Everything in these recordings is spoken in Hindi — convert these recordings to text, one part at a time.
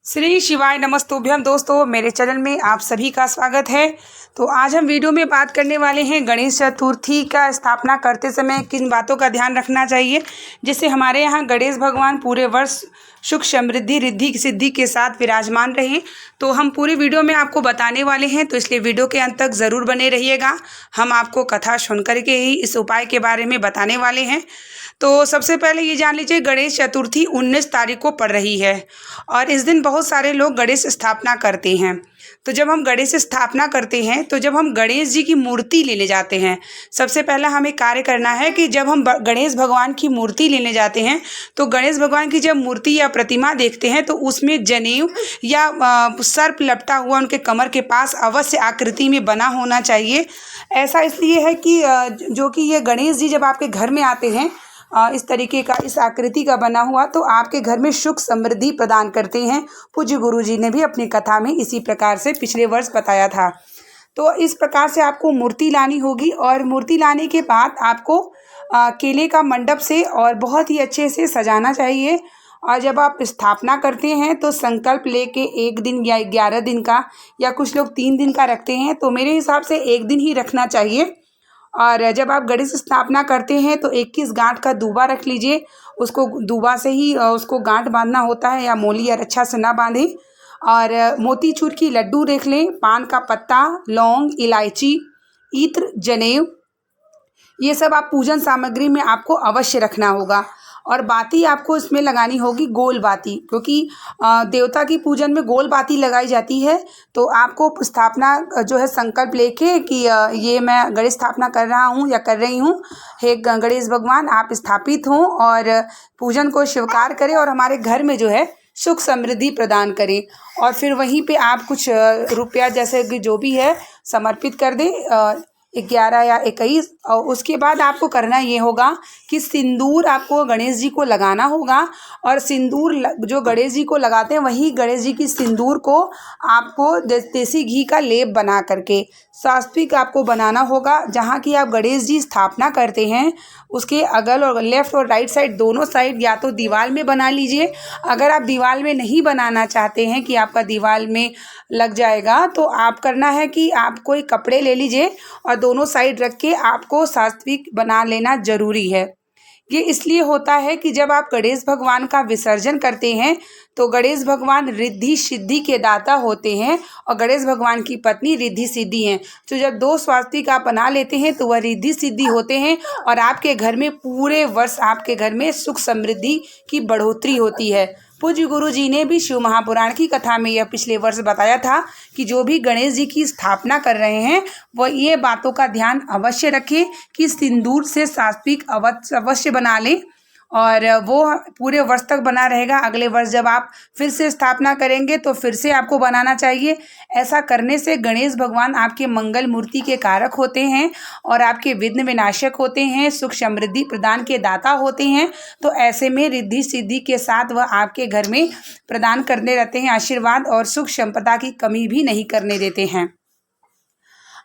श्री शिवाय नमस्तुभ्यम। दोस्तों, मेरे चैनल में आप सभी का स्वागत है। तो आज हम वीडियो में बात करने वाले हैं गणेश चतुर्थी का स्थापना करते समय किन बातों का ध्यान रखना चाहिए, जिससे हमारे यहाँ गणेश भगवान पूरे वर्ष सुख समृद्धि रिद्धि सिद्धि के साथ विराजमान रहें। तो हम पूरी वीडियो में आपको बताने वाले हैं, तो इसलिए वीडियो के अंत तक ज़रूर बने रहिएगा। हम आपको कथा सुन करके ही इस उपाय के बारे में बताने वाले हैं। तो सबसे पहले ये जान लीजिए, गणेश चतुर्थी 19 तारीख को पड़ रही है और इस दिन बहुत सारे लोग गणेश स्थापना करते हैं। तो जब हम गणेश स्थापना करते हैं, तो जब हम गणेश जी की मूर्ति लेने जाते हैं, सबसे पहला हमें कार्य करना है कि जब हम गणेश भगवान की मूर्ति लेने जाते हैं, तो गणेश भगवान की जब मूर्ति या प्रतिमा देखते हैं तो उसमें जनेऊ या सर्प लपटा हुआ उनके कमर के पास अवश्य आकृति में बना होना चाहिए। ऐसा इसलिए है कि जो कि ये गणेश जी जब आपके घर में आते हैं इस तरीके का, इस आकृति का बना हुआ, तो आपके घर में सुख समृद्धि प्रदान करते हैं। पूज्य गुरु जी ने भी अपनी कथा में इसी प्रकार से पिछले वर्ष बताया था। तो इस प्रकार से आपको मूर्ति लानी होगी और मूर्ति लाने के बाद आपको केले का मंडप से और बहुत ही अच्छे से सजाना चाहिए। और जब आप स्थापना करते हैं तो संकल्प लेके 1 दिन या 11 दिन का, या कुछ लोग 3 दिन का रखते हैं, तो मेरे हिसाब से 1 दिन ही रखना चाहिए। और जब आप गणेश स्थापना करते हैं तो 21 गांठ का दूबा रख लीजिए। उसको दूबा से ही उसको गांठ बांधना होता है, या मोली या रच्छा से ना बांधें। और मोतीचूर की लड्डू देख लें, पान का पत्ता, लौंग, इलायची, इत्र, जनेऊ, ये सब आप पूजन सामग्री में आपको अवश्य रखना होगा। और बाती आपको इसमें लगानी होगी गोल बाती, क्योंकि देवता की पूजन में गोल बाती लगाई जाती है। तो आपको स्थापना जो है संकल्प लेके कि ये मैं गणेश स्थापना कर रहा हूँ या कर रही हूँ, हे गणेश भगवान आप स्थापित हों और पूजन को स्वीकार करें और हमारे घर में जो है सुख समृद्धि प्रदान करें। और फिर वहीं पे आप कुछ रुपया जैसे कि जो भी है समर्पित कर दें, 11 या 21। और उसके बाद आपको करना ये होगा कि सिंदूर आपको गणेश जी को लगाना होगा। और सिंदूर जो गणेश जी को लगाते हैं, वही गणेश जी की सिंदूर को आपको देसी घी का लेप बना करके सात्विक आपको बनाना होगा। जहाँ की आप गणेश जी स्थापना करते हैं उसके अगल और लेफ़्ट और राइट साइड, दोनों साइड या तो दीवार में बना लीजिए। अगर आप दीवार में नहीं बनाना चाहते हैं कि आपका दीवार में लग जाएगा, तो आप करना है कि आप कोई कपड़े ले लीजिए और दोनों साइड रख के आपको सात्विक बना लेना ज़रूरी है। ये इसलिए होता है कि जब आप गणेश भगवान का विसर्जन करते हैं तो गणेश भगवान रिद्धि सिद्धि के दाता होते हैं और गणेश भगवान की पत्नी रिद्धि सिद्धि हैं। तो जब 2 स्वास्तिक आप बना लेते हैं तो वह रिद्धि सिद्धि होते हैं और आपके घर में पूरे वर्ष आपके घर में सुख समृद्धि की बढ़ोतरी होती है। पूज्य गुरु जी ने भी शिव महापुराण की कथा में यह पिछले वर्ष बताया था कि जो भी गणेश जी की स्थापना कर रहे हैं वह ये बातों का ध्यान अवश्य रखें कि सिंदूर से सात्विक अवश्य बना लें और वो पूरे वर्ष तक बना रहेगा। अगले वर्ष जब आप फिर से स्थापना करेंगे तो फिर से आपको बनाना चाहिए। ऐसा करने से गणेश भगवान आपके मंगल मूर्ति के कारक होते हैं और आपके विघ्न विनाशक होते हैं, सुख समृद्धि प्रदान के दाता होते हैं। तो ऐसे में रिद्धि सिद्धि के साथ वह आपके घर में प्रदान करने रहते हैं आशीर्वाद, और सुख संपदा की कमी भी नहीं करने देते हैं।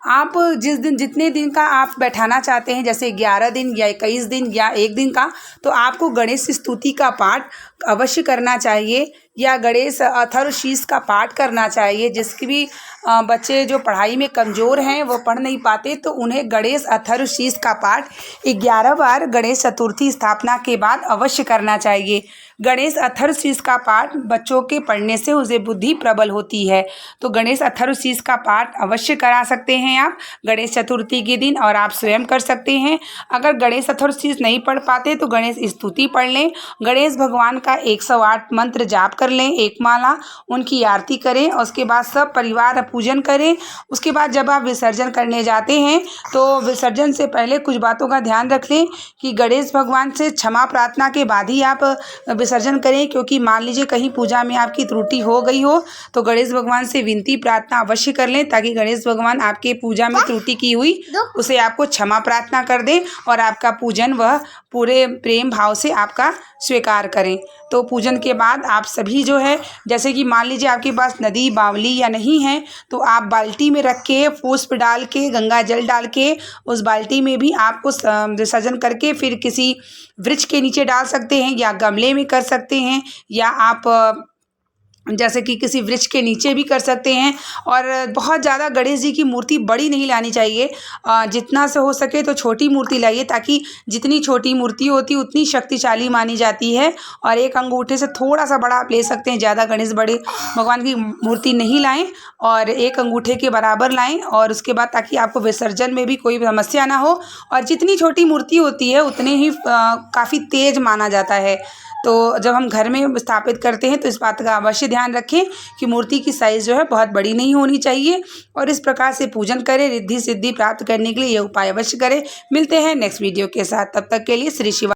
आप जिस दिन जितने दिन का आप बैठाना चाहते हैं, जैसे 11 दिन या 21 दिन या 1 दिन का, तो आपको गणेश स्तुति का पाठ अवश्य करना चाहिए या गणेश अथर्वशीष का पाठ करना चाहिए। जिसके भी बच्चे जो पढ़ाई में कमज़ोर हैं वो पढ़ नहीं पाते, तो उन्हें गणेश अथर्वशीष का पाठ 11 बार गणेश चतुर्थी स्थापना के बाद अवश्य करना चाहिए। गणेश अथर्वशीष का पाठ बच्चों के पढ़ने से उसे बुद्धि प्रबल होती है। तो गणेश अथर्वशीष का पाठ अवश्य करा सकते हैं आप गणेश चतुर्थी के दिन, और आप स्वयं कर सकते हैं। अगर गणेश अथर्वशीष नहीं पढ़ पाते तो गणेश स्तुति पढ़ लें। गणेश भगवान का 108 मंत्र जाप कर लें, 1 माला, उनकी आरती करें और उसके बाद सब परिवार पूजन करें। उसके बाद जब आप विसर्जन करने जाते हैं तो विसर्जन से पहले कुछ बातों का ध्यान रख लें कि गणेश भगवान से क्षमा प्रार्थना के बाद ही आप विसर्जन करें। क्योंकि मान लीजिए कहीं पूजा में आपकी त्रुटि हो गई हो तो गणेश भगवान से विनती प्रार्थना अवश्य कर लें, ताकि गणेश भगवान आपके पूजा में त्रुटि की हुई उसे आपको क्षमा प्रार्थना कर दें और आपका पूजन वह पूरे प्रेम भाव से आपका स्वीकार करें। तो पूजन के बाद आप सभी जो है, जैसे कि मान लीजिए आपके पास नदी बावली या नहीं है, तो आप बाल्टी में रख के पुष्प डाल के गंगा जल डाल के उस बाल्टी में भी आपको विसर्जन करके फिर किसी वृक्ष के नीचे डाल सकते हैं या गमले में कर सकते हैं, या आप जैसे कि किसी वृक्ष के नीचे भी कर सकते हैं। और बहुत ज़्यादा गणेश जी की मूर्ति बड़ी नहीं लानी चाहिए, जितना से हो सके तो छोटी मूर्ति लाइए, ताकि जितनी छोटी मूर्ति होती है उतनी शक्तिशाली मानी जाती है। और एक अंगूठे से थोड़ा सा बड़ा आप ले सकते हैं, ज़्यादा गणेश बड़े भगवान की मूर्ति नहीं लाएं और एक अंगूठे के बराबर लाएं। और उसके बाद ताकि आपको विसर्जन में भी कोई समस्या ना हो। और जितनी छोटी मूर्ति होती है उतने ही काफ़ी तेज माना जाता है। तो जब हम घर में स्थापित करते हैं तो इस बात का अवश्य ध्यान रखें कि मूर्ति की साइज़ जो है बहुत बड़ी नहीं होनी चाहिए। और इस प्रकार से पूजन करें, रिद्धि सिद्धि प्राप्त करने के लिए ये उपाय अवश्य करें। मिलते हैं नेक्स्ट वीडियो के साथ, तब तक के लिए श्री शिवा।